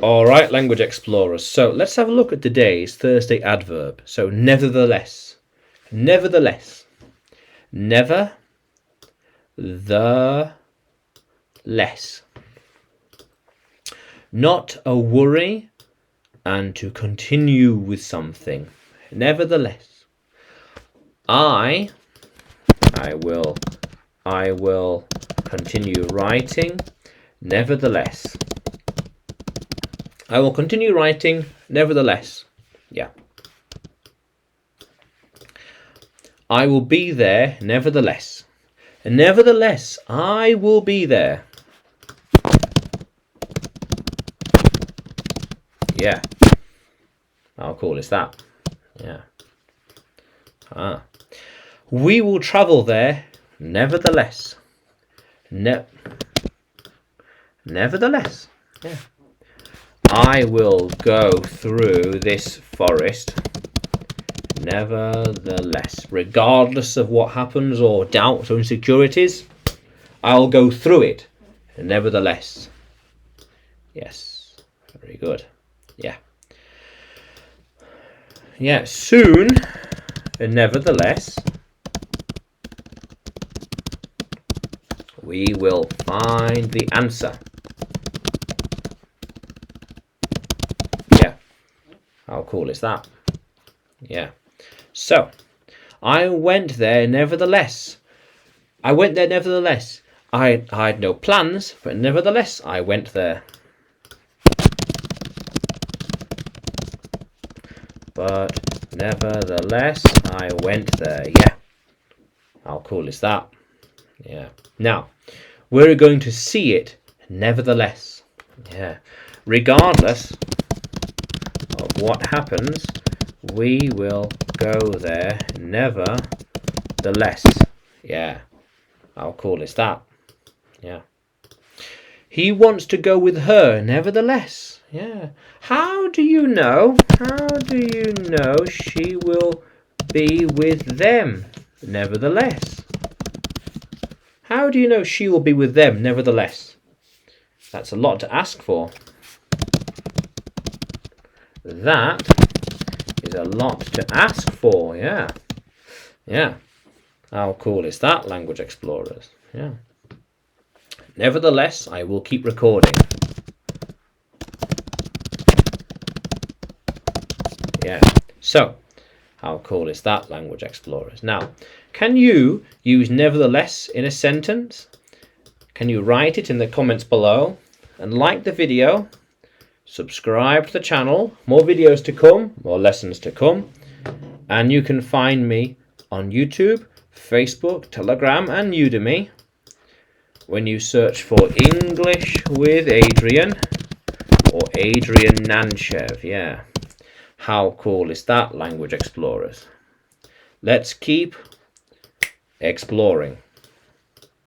All right, language explorers. So let's have a look at today's Thursday adverb. So nevertheless, nevertheless, never the less. Not a worry and to continue with something. Nevertheless, I will continue writing. Nevertheless, I will continue writing. Nevertheless, yeah. I will be there. Nevertheless, nevertheless, I will be there. Yeah. How cool is that? Yeah. We will travel there. Nevertheless. Nevertheless. Yeah. I will go through this forest. Nevertheless. Regardless of what happens or doubts or insecurities, I'll go through it. Nevertheless. Yes. Very good. Yeah. Yeah. Soon. Nevertheless. We will find the answer. Yeah. How cool is that? Yeah. So, I went there nevertheless. I went there nevertheless. I had no plans, but nevertheless, I went there. But nevertheless, I went there. Yeah. How cool is that? Yeah. Now, we're going to see it nevertheless. Yeah. Regardless of what happens, we will go there nevertheless. Yeah. How cool is that? Yeah. He wants to go with her nevertheless. Yeah. How do you know? How do you know she will be with them nevertheless? How do you know she will be with them nevertheless? That's a lot to ask for. That is a lot to ask for, yeah. Yeah. How cool is that, language explorers? Yeah. Nevertheless, I will keep recording. Yeah. So, how cool is that, language explorers? Now, can you use nevertheless in a sentence? Can you write it in the comments below? And like the video, subscribe to the channel, more videos to come, more lessons to come. And you can find me on YouTube, Facebook, Telegram, and Udemy when you search for English with Adrian or Adrian Nanchev. Yeah. How cool is that, language explorers? Let's keep exploring.